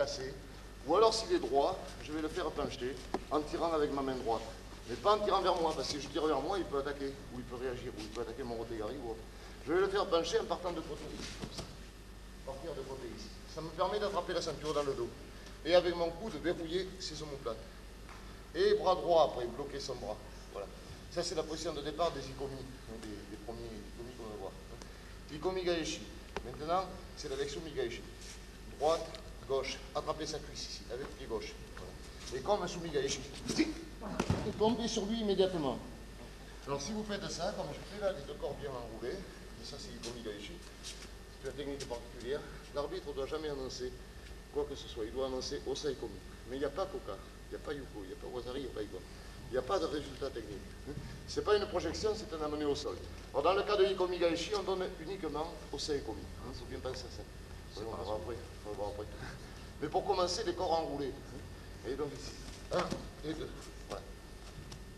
cassé. Ou alors s'il est droit, je vais le faire pencher en tirant avec ma main droite. Mais pas en tirant vers moi, parce que si je tire vers moi, il peut attaquer, ou il peut réagir, ou il peut attaquer mon roté-gari ou autre. Je vais le faire pencher en partant de côté ici, comme ça. Partir de côté ici. Ça me permet d'attraper la ceinture dans le dos. Et avec mon coude, verrouiller ses omoplates. Et bras droit après, bloquer son bras. Voilà. Ça, c'est la position de départ des ikomi, des premiers ikomi qu'on va voir. Ikomi gaeshi. Maintenant, c'est la Lexo Migaeshi. Droite, gauche. Attraper sa cuisse ici, avec le pied gauche. Voilà. Et comme un Sumigaeshi. Et tomber sur lui immédiatement. Alors, si vous faites ça, comme je fais là, les deux corps bien enroulés, et ça, c'est Ikomi gaeshi, c'est une technique particulière, l'arbitre ne doit jamais annoncer quoi que ce soit. Il doit annoncer Osa Ikomi. Mais il n'y a pas Koka, il n'y a pas Yuko, il n'y a pas Wazari, il n'y a pas Iko. Il n'y a pas de résultat technique. Ce n'est pas une projection, c'est un amené au sol. Alors, dans le cas de Ikomi gaeshi, on donne uniquement Osa Ikomi. Il faut bien penser à ça. On va voir après. Mais pour commencer, les corps enroulés. Et donc ici, 1 et 2. Voilà.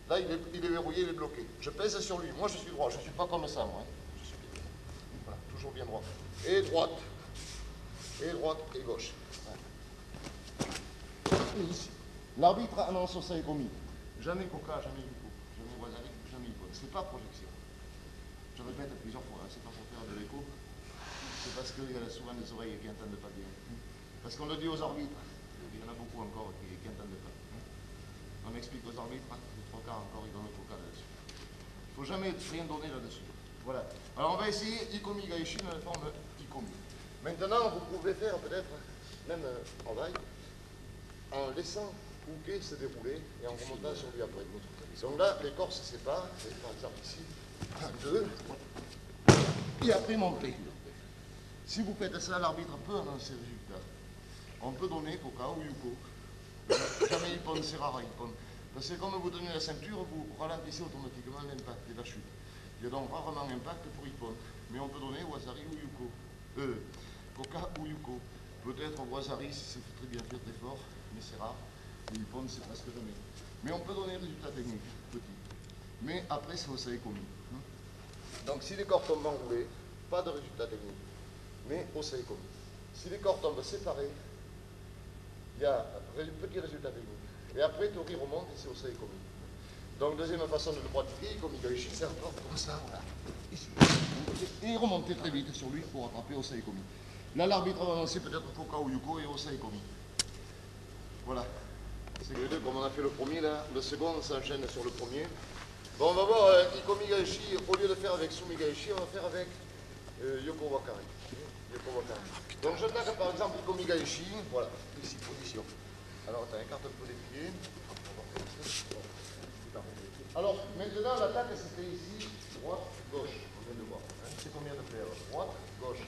Là, il est verrouillé, il est bloqué. Je pèse sur lui. Moi, je suis droit. Je ne suis pas comme ça, moi. Je suis bien. Voilà, toujours bien droit. Et droite. Et droite et gauche. Voilà. Et ici. L'arbitre annonce au Saïkomi. Jamais Koka, jamais Yuko. Jamais Wazari, jamais Iko. Ce n'est pas projection. Je répète plusieurs fois. Hein. Ce n'est pas pour faire de l'écho. C'est parce qu'il y a souvent des oreilles qui n'entendent pas bien. Parce qu'on le dit aux arbitres. Il y en a beaucoup encore qui n'entendent pas. On explique aux arbitres, les trois quarts encore, ils donnent le Koka là-dessus. Il ne faut jamais rien donner là-dessus. Voilà. Alors on va essayer Ikomi gaeshi dans la forme Ikomi. Maintenant, vous pouvez faire peut-être même un travail en laissant Uke se dérouler et en remontant sur lui après. Donc là, les corps se séparent. Par exemple ici, 1, 2, et après monter. Si vous faites ça, l'arbitre peut annoncer le résultat. On peut donner Koka ou Yuko. Jamais Ippon, c'est rare Ippon. Parce que comme vous donnez la ceinture, vous ralentissez automatiquement l'impact et la chute. Il y a donc rarement impact pour Ippon. Mais on peut donner Wazari ou Yuko. Koka ou Yuko. Peut-être Wazari si c'est très bien fait, très fort, mais c'est rare. Et Ippon, c'est presque jamais. Mais on peut donner le résultat technique, petit. Mais après, c'est au Saïkomi. Donc si les corps tombent enroulés, pas de résultat technique. Mais au Saïkomi. Si les corps tombent séparés, il y a un petit résultat technique. Et après, Tori remonte et c'est au Saïkomi. Donc, deuxième façon de le pratiquer, Ikomi gaeshi, c'est encore comme ça, voilà. Ici. Et remonter très vite sur lui pour attraper au Saïkomi. Là, l'arbitre va lancer peut-être Koka ou Yuko et au Saïkomi. Voilà. C'est les deux, comme on a fait le premier, là. Le second, on s'enchaîne sur le premier. Bon, on va voir Ikomi gaeshi, au lieu de faire avec Sumi gaeshi, on va faire avec Yoko Wakari. Donc j'attaque par exemple Ikomi gaeshi, voilà, ici, position. Alors attends, écarte un peu les pieds. Alors maintenant l'attaque c'était ici, droite, gauche, on vient de voir. Hein. C'est combien de paires? Droite, gauche.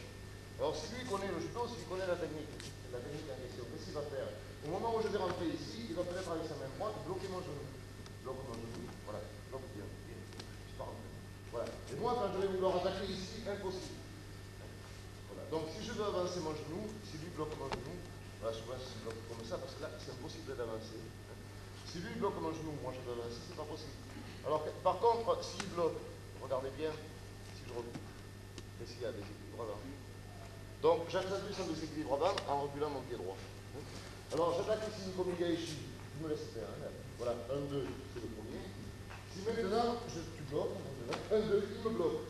Alors si lui connaît le judo, s'il connaît la technique en question, qu'est-ce qu'il va faire? Au moment où je vais rentrer ici, il va peut-être avec sa main droite bloquer mon genou. Bloque mon genou, voilà, bloque bien. Voilà. Et moi quand je vais vouloir attaquer ici, impossible. Donc si je veux avancer mon genou, si lui bloque mon genou, voilà, souvent je bloque comme ça, parce que là c'est impossible d'avancer. Si lui bloque mon genou, moi je veux avancer, c'est pas possible. Alors par contre, s'il bloque, regardez bien, si je recule, qu'est-ce qu'il y a? Déséquilibre avant. Donc j'accentue son déséquilibre avant en reculant mon pied droit. Alors j'attaque ici Ikomi gaeshi, je me laisse faire. Hein. Voilà, 1, 2, c'est le premier. Si maintenant tu bloques, 1, 2, il me bloque.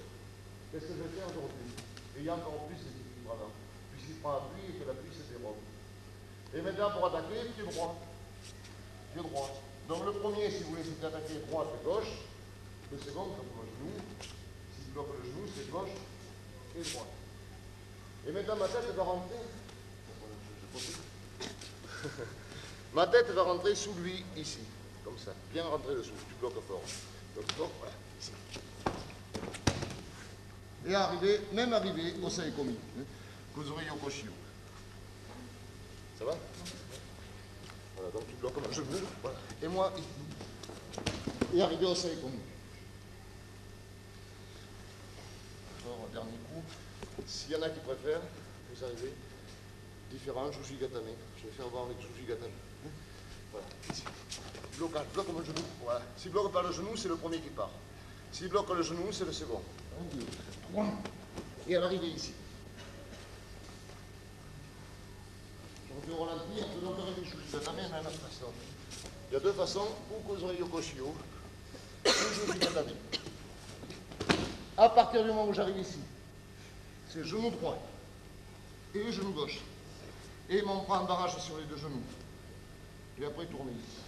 Qu'est-ce que je vais faire aujourd'hui? Et il y a encore plus d'équilibre avant. Puisqu'il prend appui et que l'appui se dérobe. Et maintenant pour attaquer, pied droit. Pied droit. Donc le premier, si vous voulez, c'est d'attaquer droite et gauche. Le second, comme mon genou. S'il bloque le genou, c'est gauche et droite. Et maintenant ma tête va rentrer. Ma tête va rentrer sous lui, ici. Comme ça. Bien rentrer dessous. Tu bloques fort. Donc voilà, ici. Et arriver, même arriver au Saïkomi, Kozuri Yokoshio. Ça va? Voilà, donc tu bloques comme un genou, voilà. Et moi, ici. Et arriver au Saïkomi. Encore un dernier coup. S'il y en a qui préfèrent, vous arrivez, différent, Juji Gatame. Je vais faire voir avec Juji Gatame. Voilà, ici. Blocage, bloque mon genou, voilà. S'il bloque pas le genou, c'est le premier qui part. S'il bloque le genou, c'est le second. 1, 2, 3. Et à l'arrivée ici. Je fais au ralenti, on peut donc arriver jusqu'à la même façon. Il y a deux façons, ou causerai yokoshio, ou Jujigatame. À partir du moment où j'arrive ici, c'est genou droit et genou gauche. Et mon bras en barrage sur les deux genoux. Et après tourner ici.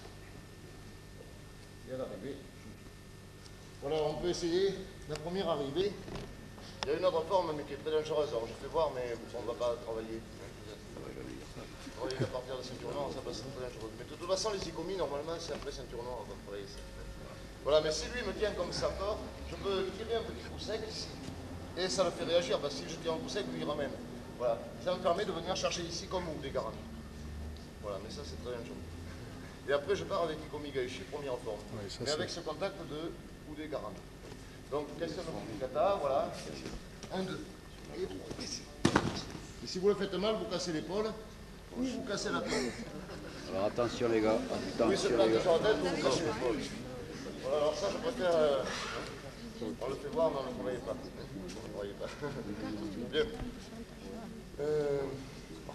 Et à l'arrivée, voilà, on peut essayer la première arrivée. Il y a une autre forme, mais qui est très dangereuse. Alors je fais voir, mais on ne va pas travailler. Travailler à partir de ceinture noire, ça passe très dangereux. Mais de toute façon, les ikomis, normalement, c'est après ceinture noire, on va travailler ça. Voilà, mais si lui me tient comme ça fort, je peux tirer un petit coup sec ici. Et ça le fait réagir, parce que si je tire un coup sec, lui il ramène. Voilà, ça me permet de venir chercher ici comme ou des garanties. Voilà, mais ça c'est très dangereux. Et après, je pars avec Ikomi Gaishi, première forme. Ouais, mais avec ce contact de ou des garanties. Donc, question de Kumikata, voilà. 1, 2, et 3. Et si vous le faites mal, vous cassez l'épaule ou vous cassez la tête. Alors attention les gars, attention oui, se plante sur la tête ou vous cassez l'épaule. Voilà, alors ça, je préfère. On le fait voir, mais on ne le travaille pas. Bien.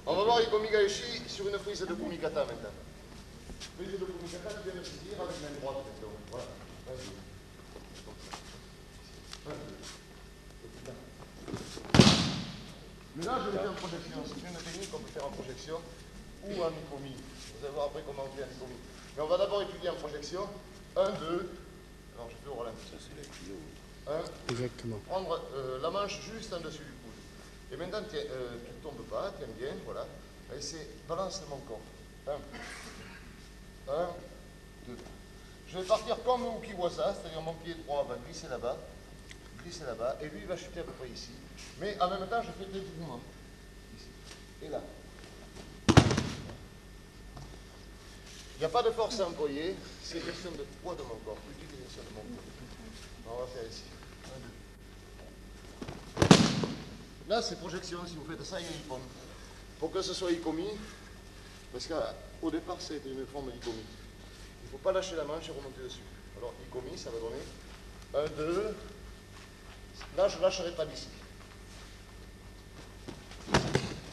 On va voir Ikomi Gaishi sur une prise de Kumikata maintenant. Prise de Kumikata, tu viens de saisir avec main droite. Voilà. Vas-y. Mais là, je vais faire en projection. C'est une technique qu'on peut faire en projection ou en Ikomi. Vous allez voir après comment on fait en Ikomi. Mais on va d'abord étudier en projection. 1, 2. Alors, je fais au ralenti. Ça, c'est la kilo. 1. Exactement. Prendre la manche juste en dessus du coude. Et maintenant, tu ne tombes pas, tiens bien, voilà. Et c'est balance mon corps. 1. 1, 2. Je vais partir comme Ukiwasa, c'est-à-dire mon pied droit va glisser là-bas, et lui il va chuter à peu près ici. Mais en même temps, je fais des mouvements. Ici. Et là. Il n'y a pas de force à employer, c'est question de poids de mon corps, utilisation de mon corps. On va faire ici. 1, 2. Là, c'est projection, si vous faites ça, il y a Ikomi. Pour que ce soit Ikomi, parce qu'au départ, c'était une forme d'Ikomi. Il ne faut pas lâcher la manche et remonter dessus. Alors, Ikomi, ça va donner 1, 2. Là, je ne lâcherai pas d'ici.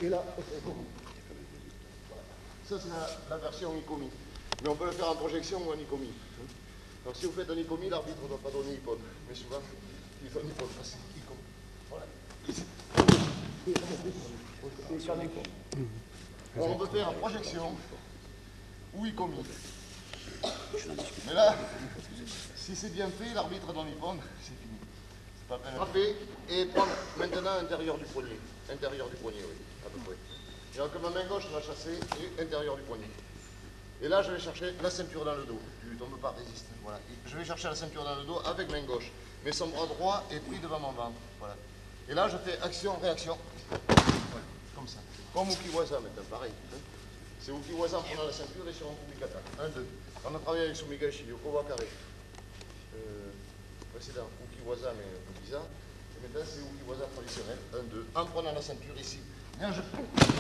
Et là, voilà. Ça, c'est la version Ikomi. Mais on peut le faire en projection ou en Ikomi. Donc, si vous faites un Ikomi, l'arbitre ne doit pas donner Ippon. Mais souvent, il donne Ippon. C'est Ikomi. Voilà. Alors, on peut faire en projection ou Ikomi. Mais là, si c'est bien fait, l'arbitre donne Ippon, c'est fini. C'est pas peine. Frapper et prendre maintenant intérieur du poignet. Intérieur du poignet, oui, à peu près. Donc ma main gauche va chasser et intérieur du poignet. Et là, je vais chercher la ceinture dans le dos. Tu ne tombes pas, résiste. Voilà. Et je vais chercher la ceinture dans le dos avec main gauche. Mais son bras droit est pris devant mon ventre. Voilà. Et là, je fais action-réaction. Voilà. Comme ça. Comme Ukiwasa maintenant, pareil. C'est Ukiwasa en prenant la ceinture et sur un Kumikata. 1, 2. On a travaillé avec Sumigashi, Yokowa carré. Précédent, Ukiwasa, mais un peu bizarre. Et maintenant, c'est Ukiwasa traditionnel. 1, 2. En prenant la ceinture ici. Bien,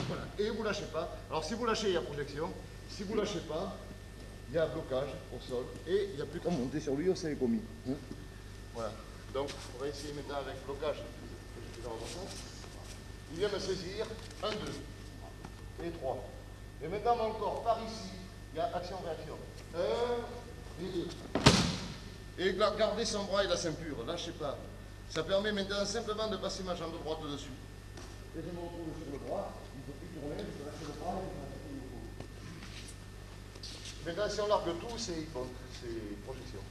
voilà. Et vous ne lâchez pas. Alors, si vous lâchez, il y a projection. Si vous ne lâchez pas, il y a blocage au sol. Et il n'y a plus qu'à monter sur lui, c'est commis. Voilà. Donc, on va essayer maintenant avec blocage. Il vient me saisir. 1, 2 et 3. Et maintenant, mon corps part ici. Il y a action-réaction. 1 et 2. Et gardez son bras et la ceinture. Lâchez pas. Ça permet maintenant simplement de passer ma jambe droite dessus. Et je me retrouve sur le bras. Il ne faut plus tourner. Je peux lâcher le bras. Maintenant, si on largue tout, c'est projection.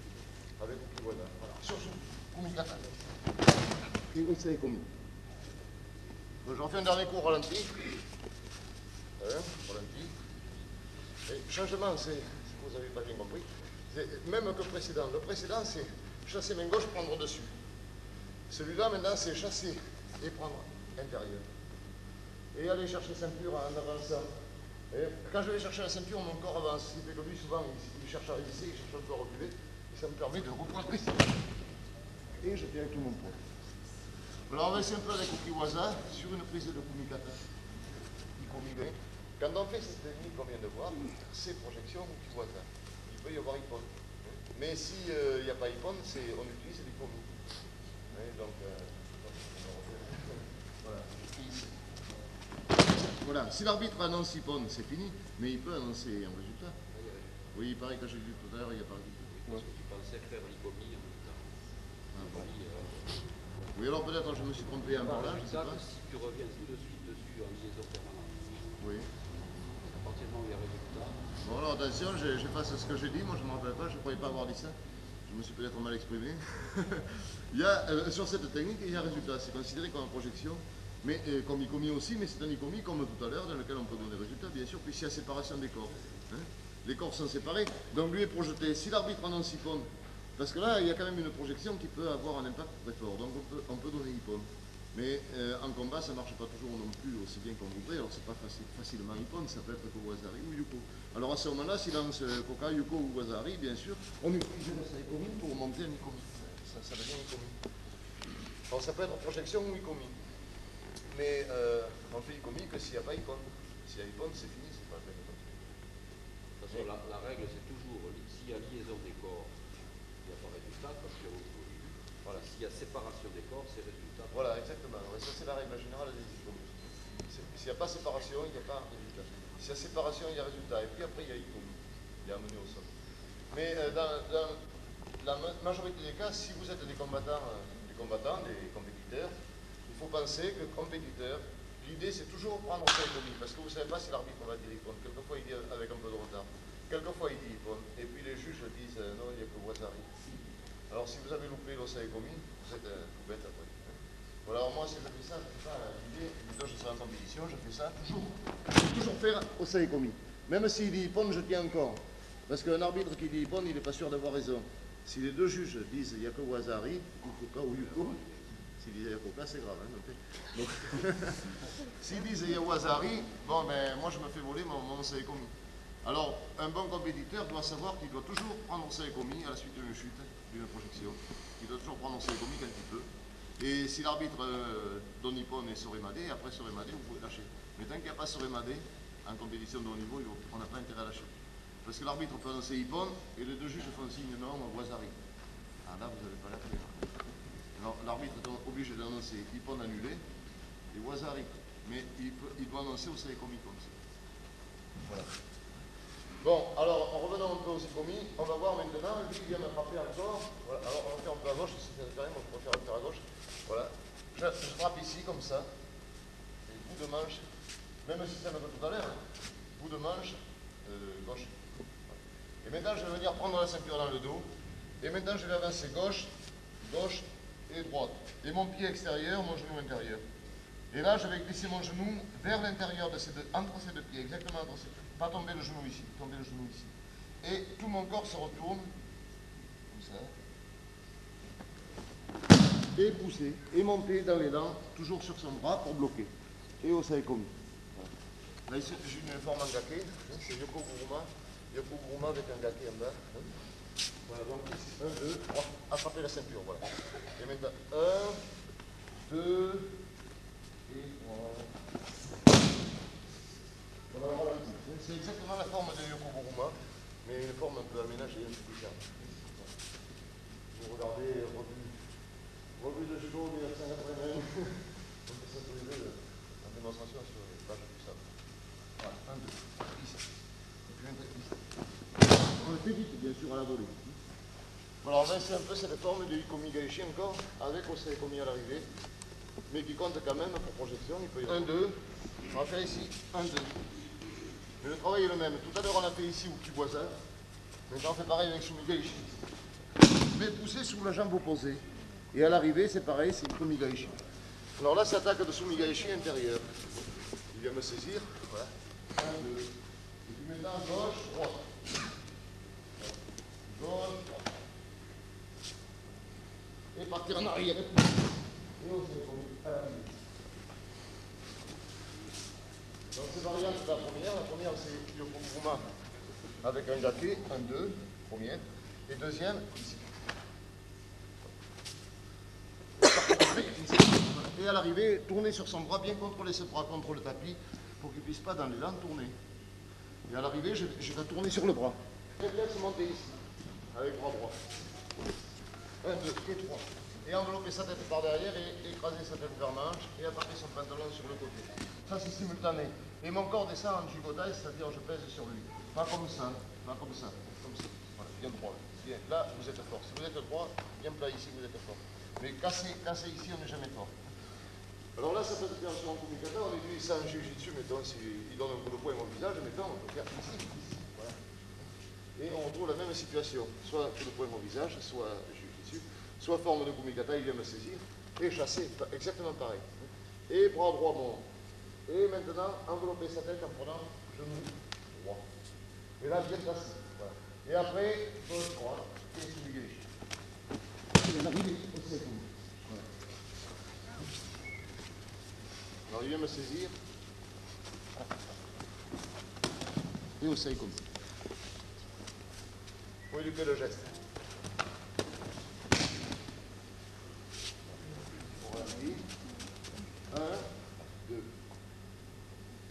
Avec Ukiwasa. Voilà. Sur ce, Kumikata. Et c'est Ikomi. Donc, j'en fais un dernier coup au ralenti. Ralenti. Et changement, c'est, si vous n'avez pas bien compris, c'est même que le précédent. Le précédent, c'est chasser main gauche, prendre dessus. Celui-là, maintenant, c'est chasser et prendre intérieur. Et aller chercher ceinture en avançant. Et quand je vais chercher la ceinture, mon corps avance. Il fait que lui, souvent, il cherche à réviser, il cherche un peu à reculer. Et ça me permet de reprendre ici. Et je tiens avec tout mon poids. Alors, on va essayer un peu avec Ukiwasa sur une prise de Kumikata. Ikomi. Quand on fait cette technique qu'on vient de voir, c'est projection Ukiwasa. Il peut y avoir Ippon. Mais s'il n'y a pas Ippon, on utilise l'Ikomi. Donc, voilà. Voilà, si l'arbitre annonce Ippon, c'est fini, mais il peut annoncer un résultat. Oui, il paraît que j'ai vu tout à l'heure, il n'y a pas de résultat. Parce que tu pensais faire l'icomie en même temps. Ah, bon. Oui, alors peut-être je me suis trompé un par là, je ne sais pas. Si tu reviens tout de suite dessus en liaison permanente, Oui. à partir du moment où il y a résultat. Bon, alors attention, j'efface ce que j'ai dit, moi je ne me rappelle pas, je ne croyais pas avoir dit ça. Je me suis peut-être mal exprimé. Il y a, sur cette technique, il y a un résultat, c'est considéré comme une projection, mais comme icomie aussi, mais c'est un icomie comme tout à l'heure, dans lequel on peut donner des résultats, bien sûr, puisqu'il y a séparation des corps. Hein. Les corps sont séparés, donc lui est projeté. Si l'arbitre annonce Ippon, parce que là, il y a quand même une projection qui peut avoir un impact très fort, donc on peut donner Ippon. Mais en combat, ça ne marche pas toujours non plus aussi bien qu'on voudrait, alors c'est pas facilement Ippon, ça peut être Kawazari ou Yuko. Alors à ce moment-là, s'il lance Koka, Yuko ou Wazari, bien sûr, on utilise le Saikomi pour monter un Ikomi. Ça devient Ikomi. Alors ça peut être projection ou Ikomi. Mais on fait Ikomi que s'il n'y a pas Ippon. S'il y a Ippon, c'est fini, c'est pas la peine de continuer. De toute façon, la règle, c'est toujours, s'il y a liaison des corps, il n'y a pas résultat, parce que voilà, s'il y a séparation des corps, c'est résultat. Voilà, exactement. Ouais, ça, c'est la règle générale des Ikomi. S'il n'y a pas séparation, il n'y a pas résultat. S'il y a séparation, il y a résultat. Et puis après, il y a Ikomi. Il y a amené au sol. Mais dans la majorité des cas, si vous êtes des combattants, des compétiteurs, il faut penser que compétiteur, l'idée c'est toujours prendre au Ikomi, parce que vous ne savez pas si l'arbitre va dire Ippon. Quelquefois il dit avec un peu de retard. Quelquefois il dit Ippon. Et puis les juges disent non, il n'y a que Wazari. Alors si vous avez loupé l'Osaikomi, vous êtes tout bête après. Voilà, alors moi si je fais ça, je fais ça l'idée, je suis en compétition, je fais ça toujours faire Osaikomi. Même s'il dit Ippon, je tiens encore. Parce qu'un arbitre qui dit Ippon, il n'est pas sûr d'avoir raison. Si les deux juges disent il n'y a que Wazari, ou Koka ou Yuko, s'ils disent il y a Koka, c'est grave. Hein, donc, s'ils disent il y a Wazari, bon ben moi je me fais voler mon Saikomi. Alors un bon compétiteur doit savoir qu'il doit toujours prendre Saikomi à la suite d'une chute, d'une projection. Il doit toujours prendre Saikomi quand il peut. Et si l'arbitre donne Ippon et Soremadé, après Soremadé, vous pouvez lâcher. Mais tant qu'il n'y a pas Soremadé, en compétition de haut niveau, on n'a pas intérêt à lâcher. Parce que l'arbitre peut annoncer Ippon et les deux juges font signe non, Wazari. Ah là, vous n'avez pas la clé. Alors l'arbitre est obligé d'annoncer Ippon annulé et Wazari. Mais il doit annoncer au Saikomi comme ça. Voilà. Bon, alors en revenant un peu au Saikomi, on va voir maintenant, lui il vient me frapper encore. Voilà. Alors on va faire un peu à gauche, si ça ne fait rien, on peut faire un peu à gauche. Voilà. Je frappe ici comme ça. Et bout de manche, même si ça me fait tout à l'heure, bout de manche, gauche. Et maintenant, je vais venir prendre la ceinture dans le dos. Et maintenant, je vais avancer gauche, gauche et droite. Et mon pied extérieur, mon genou intérieur. Et là, je vais glisser mon genou vers l'intérieur de entre ces deux pieds, exactement entre ces deux. Pas tomber le genou ici, tomber le genou ici. Et tout mon corps se retourne, comme ça. Et pousser, et monter dans les dents, toujours sur son bras pour bloquer. Et au Saikomi. Là, ici, j'ai une forme en gake, c'est Yoko Guruma. Yoko Guruma avec un gake en bas. Voilà, donc ici, 1, 2, 3, attrapez la ceinture, voilà. Et maintenant, 1, 2, et 3. Voilà, voilà. C'est exactement la forme de Yoko Guruma, mais une forme un peu aménagée, un peu différente. Vous regardez, revue de judo 1981, on peut s'autoriser en démonstration sur les pages du sable. Voilà, 1, 2, ici. Et puis un peu ici. On le fait vite, bien sûr, à la volée. Voilà, on va essayer un peu cette forme de Ikomi Gaishi encore, avec Osaikomi à l'arrivée, mais qui compte quand même pour projection. Il peut y avoir 1, 2, on va faire ici 1, 2. Mais le travail est le même. Tout à l'heure, on a fait ici au Kiboisa. Maintenant, on fait pareil avec Sumi Gaishi. Mais pousser sous la jambe opposée. Et à l'arrivée, c'est pareil, c'est Ikomi Gaishi. Alors là, c'est attaque de Sumi Gaishi intérieur. Il vient me saisir. Voilà. 1, 2. Et puis maintenant, gauche, droite. Gauche, droite. Et partir en arrière. Et on s'est promis à l'arrivée. Donc ces variantes, la première c'est Yoko Guruma avec un gake, 1, 2, première, et deuxième, ici. Et à l'arrivée, tourner sur son bras, bien contrôler ce bras contre le tapis, pour qu'il ne puisse pas dans les dents tourner. Et à l'arrivée, je vais tourner sur le bras. Réflexe monter ici, avec bras droit. 1, 2, et 3. Et envelopper sa tête par derrière et écraser sa tête vers manche et attaquer son pantalon sur le côté. Ça c'est simultané. Et mon corps descend en gigotage, c'est-à-dire je pèse sur lui. Pas comme ça, pas comme ça, comme ça. Voilà, bien droit. Bien, là, vous êtes fort. Si vous êtes droit, bien plat ici, vous êtes fort. Mais casser ici, on n'est jamais fort. Alors là, ça peut se faire sur un communicateur. On est ça en jiu-jitsu, mettons, s'il donne un coup de poing au visage, mettons, on peut faire ici, ici. Voilà. Et on retrouve la même situation. Soit coup de poing au visage, soit jiu-jitsu, soit forme de communicateur, il vient me saisir, et chasser, exactement pareil. Et bras droit bon. Et maintenant, envelopper sa tête en prenant genou droit. Et là, bien placé. Voilà. Et après, gauche droite, et souligner. Et l'arrivée au second. Voilà. Alors, il vient me saisir. Et au second. Vous voyez le geste. Voilà. 1, 2.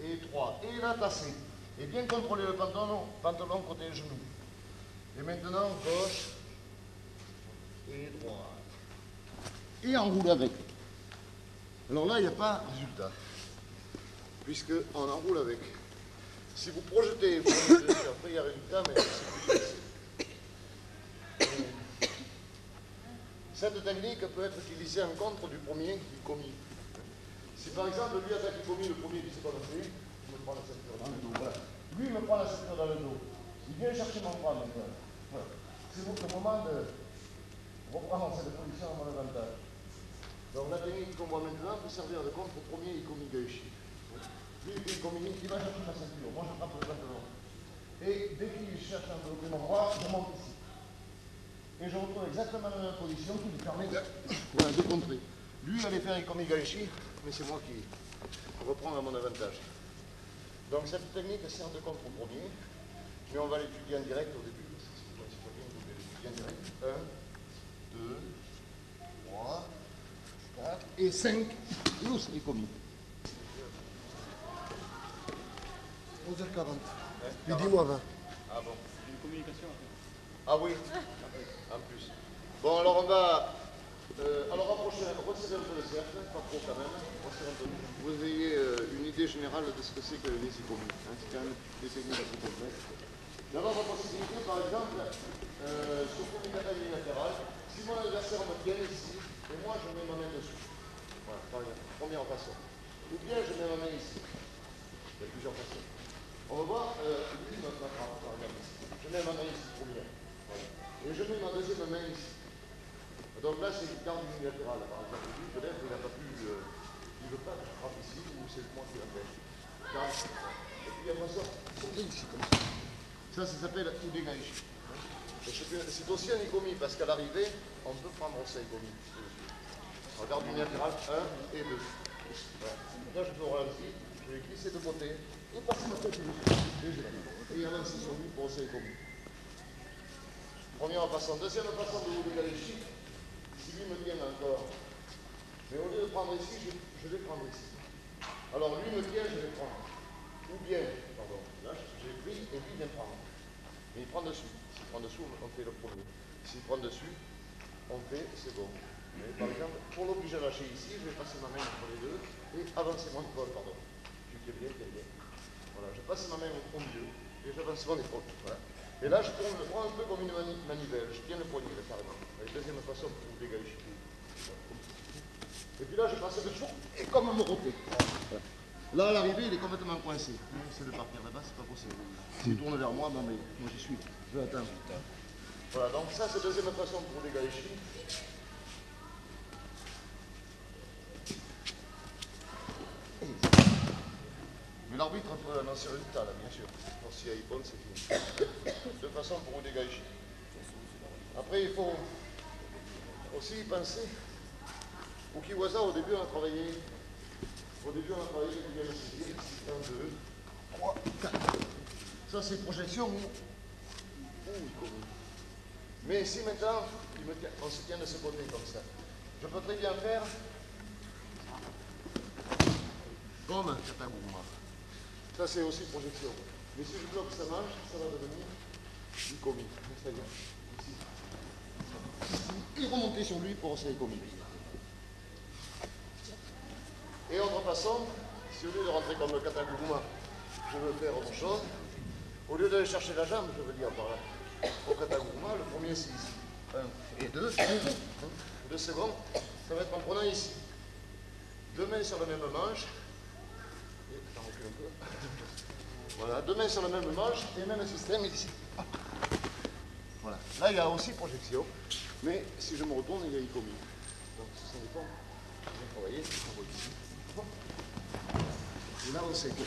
Et 3. Et là, tasser. Et bien contrôler le pantalon côté genou. Et maintenant, gauche et droite. Et enroule avec. Alors là, il n'y a pas de résultat. Puisqu'on enroule avec. Si vous projetez, après il y a résultat, mais c'est plus difficile. Cette technique peut être utilisée en contre du premier commis. Si par exemple lui attaque le premier qui s'est pas lancé, il me prend la ceinture dans le dos. Voilà. Lui me prend la ceinture dans le dos. Il vient chercher mon bras maintenant. Voilà. C'est le moment de reprendre cette position à mon avantage. Donc la technique qu'on voit maintenant peut servir de contre au premier commis gauche. Lui il fait le commis qui va chercher ma ceinture. Moi je frappe le pantalon. Et dès qu'il cherche à envelopper mon bras, je monte ici. Et je retrouve exactement la même position qui lui permet de contrer. Lui allait faire les commis gauche, mais c'est moi qui reprends à mon avantage. Donc cette technique sert de contre au premier, mais on va l'étudier en direct au début. C'est pas bien, vous l'étudier en direct. 1, 2, 3, 4 et 5. Et où c'est les commis 11h40. Puis dis-moi 20. Ah bon. Une communication à faire. Ah oui, en plus. Bon, alors on va... alors rapprochez, resserrez un peu le cercle, pas trop quand même, resserrez un peu. Vous ayez une idée générale de ce que c'est que les icomies. Hein, c'est quand même des techniques assez complexes. D'abord, la possibilité, par exemple, sur communicateur unilatéral, si mon adversaire me tient ici, et moi je mets ma main dessus. Voilà, par exemple, première façon. Ou bien je mets ma main ici. Il y a plusieurs façons. On va voir, lui me frappe, par exemple, ici. Je mets ma main ici, première. Voilà. Et je mets ma deuxième main ici. Donc là, c'est une garde unilatérale, par exemple. Lui, peut-être, il n'a pas pu, il ne veut pas que je frappe ici, ou c'est moi qui l'empêche. Et puis après ça, c'est ici, comme ça. Ça s'appelle Udegaishi. C'est aussi un ikomi, parce qu'à l'arrivée, on peut prendre aussi un ikomi. En garde unilatérale, 1 et 2. Voilà. Là, je peux ralentir, je vais glisser de côté, et passer ma tête dessus. Et avancer sur lui pour aussi un ikomi. Première façon. Deuxième façon de Udegaishi. Si lui me tient encore, mais au lieu de prendre ici, je vais prendre ici. Alors lui me tient, je vais prendre. Ou bien, pardon, là j'ai pris et lui vient prendre. Mais il prend dessus. S'il prend dessous, on fait le premier. S'il prend dessus, on fait second. Mais par exemple, pour l'obliger à lâcher ici, je vais passer ma main entre les deux et avancer mon épaule, pardon. Tu tiens bien, tiens bien. Voilà, je passe ma main au milieu et j'avance mon épaule. Voilà. Et là, je tourne le bras un peu comme une manivelle. Je tiens le poignet, là, carrément. La deuxième façon pour vous dégager. Et puis là, je passe dessous et comme un moroté. Voilà. Là, à l'arrivée, il est complètement coincé. C'est de partir là-bas, c'est pas possible. S'il tourne vers moi, ben, mais moi j'y suis. Je vais attendre. Voilà, donc ça, c'est la deuxième façon pour dégager. Mais l'arbitre peut annoncer le résultat, là, bien sûr. Alors, s'il y a Ippon, c'est fini. De façon pour vous dégager. Après, il faut aussi y penser. Au Kiwaza, au début, on a travaillé. Au début, on a travaillé avec le saisir. 1, 2, 3, 4. Ça, c'est projection ou ikomi. Mais si maintenant, on se tient de ce côté comme ça, je peux très bien faire comme un kataguruma. Ça, c'est aussi projection. Mais si je bloque sa manche, ça va devenir ikomi. C'est-à-dire ici. Et remonter sur lui pour aussi ikomi. Et autre façon, si au lieu de rentrer comme le kataguruma, je veux faire autre chose. Au lieu d'aller chercher la jambe, je veux dire par là, au kataguruma, le premier c'est ici. 1 et 2. 2 secondes, ça va être en prenant ici. 2 mains sur la même manche. Et, j'en recule un peu. Voilà, 2 mains sur la même manche et même système ici. Voilà. Là, il y a aussi projection, mais si je me retourne, il y a ikomi. Donc, ce sont des formes bien travaillées. On voit ici. Et là, on sait que.